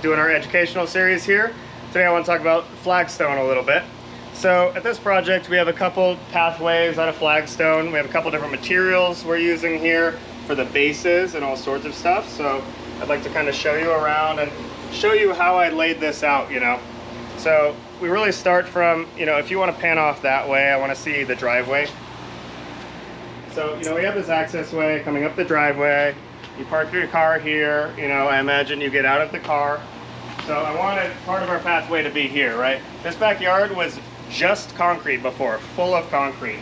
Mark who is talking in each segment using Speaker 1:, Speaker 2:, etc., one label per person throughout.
Speaker 1: doing our educational series here. Today I want to talk about Flagstone a little bit. So at this project we have a couple pathways out of Flagstone. We have a couple different materials we're using here for the bases and all sorts of stuff. So I'd like to kind of show you around and show you how I laid this out, So we really start from, if you want to pan off that way, I want to see the driveway. So, we have this access way coming up the driveway. You park your car here, I imagine you get out of the car. So I wanted part of our pathway to be here, right? This backyard was just concrete before, full of concrete.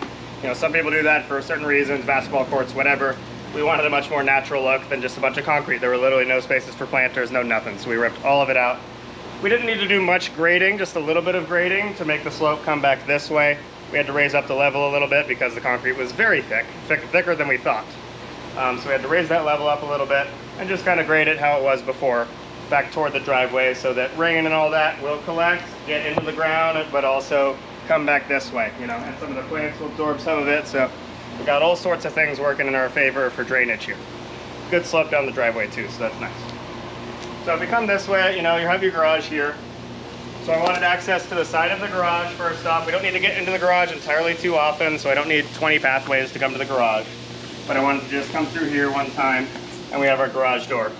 Speaker 1: Some people do that for certain reasons, basketball courts, whatever. We wanted a much more natural look than just a bunch of concrete. There were literally no spaces for planters, no nothing. So we ripped all of it out. We didn't need to do much grading, just a little bit of grading to make the slope come back this way. We had to raise up the level a little bit because the concrete was very thicker than we thought. So we had to raise that level up a little bit and just kind of grade it how it was before, back toward the driveway, so that rain and all that will collect, get into the ground, but also come back this way, and some of the plants will absorb some of it. So we got all sorts of things working in our favor for drainage here. Good slope down the driveway too, so that's nice. So if we come this way, you have your garage here. So I wanted access to the side of the garage first off. We don't need to get into the garage entirely too often, so I don't need 20 pathways to come to the garage. But I wanted to just come through here one time, and we have our garage door.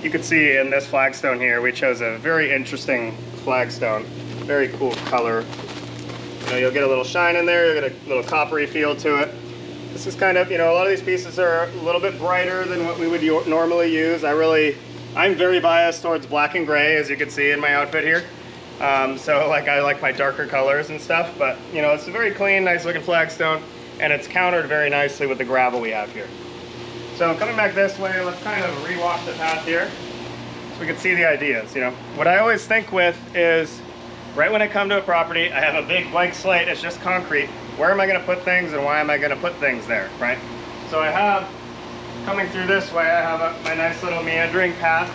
Speaker 1: You can see in this flagstone here, we chose a very interesting flagstone. Very cool color. You'll get a little shine in there, you'll get a little coppery feel to it. This is kind of, a lot of these pieces are a little bit brighter than what we would normally use. I'm very biased towards black and gray, as you can see in my outfit here. So I like my darker colors and stuff, but it's a very clean, nice looking flagstone, and it's countered very nicely with the gravel we have here. So coming back this way, let's kind of re-walk the path here so we can see the ideas. What I always think with is, right when I come to a property, I have a big blank slate, it's just concrete. Where am I going to put things and why am I going to put things there, right? So I have, coming through this way, I have my nice little meandering path.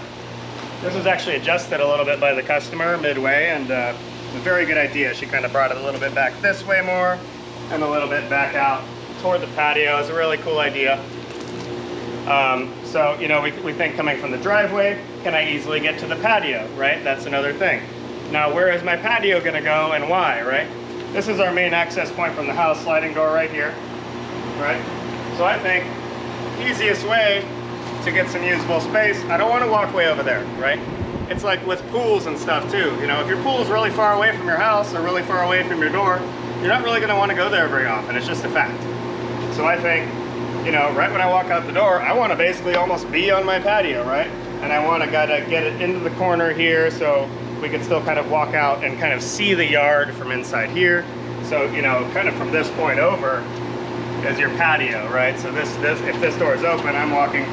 Speaker 1: This was actually adjusted a little bit by the customer midway, and a very good idea. She kind of brought it a little bit back this way more and a little bit back out toward the patio. It's a really cool idea. So, we think coming from the driveway, can I easily get to the patio, right? That's another thing. Now, where is my patio going to go and why, right? This is our main access point from the house, sliding door right here, right? So I think easiest way to get some usable space, I don't want to walk way over there, right? It's like with pools and stuff too. If your pool is really far away from your house or really far away from your door, you're not really going to want to go there very often. It's just a fact. So I think, right when I walk out the door, I want to basically almost be on my patio, right? And I want to get it into the corner here so we can still kind of walk out and kind of see the yard from inside here. So, kind of from this point over is your patio, right? So if this door is open, I'm walking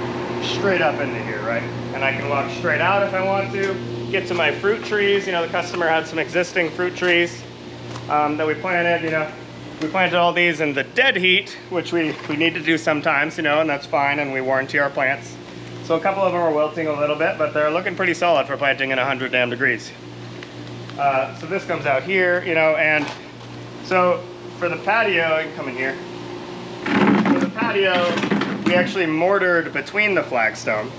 Speaker 1: straight up into here, right? And I can walk straight out if I want to, get to my fruit trees. The customer had some existing fruit trees that we planted. We planted all these in the dead heat, which we need to do sometimes, and that's fine, and we warranty our plants. So a couple of them are wilting a little bit, but they're looking pretty solid for planting in 100 damn degrees. So this comes out here, and so for the patio, you can come in here. For the patio, we actually mortared between the flagstone.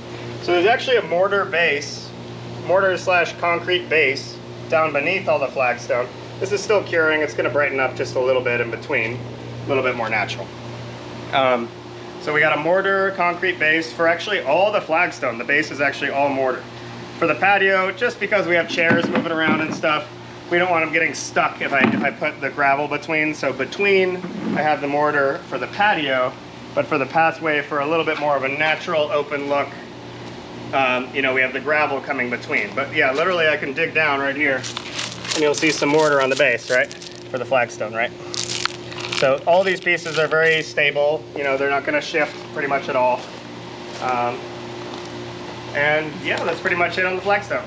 Speaker 1: So there's actually a mortar slash concrete base down beneath all the flagstone. This is still curing. It's going to brighten up just a little bit in between, a little bit more natural. So we got a mortar concrete base for actually all the flagstone. The base is actually all mortar. For the patio, just because we have chairs moving around and stuff, we don't want them getting stuck if I put the gravel between. So between, I have the mortar for the patio, but for the pathway, for a little bit more of a natural open look, we have the gravel coming between. But yeah, literally I can dig down right here and you'll see some mortar on the base, right? For the flagstone, right? So all these pieces are very stable. They're not gonna shift pretty much at all. And yeah, that's pretty much it on the flagstone.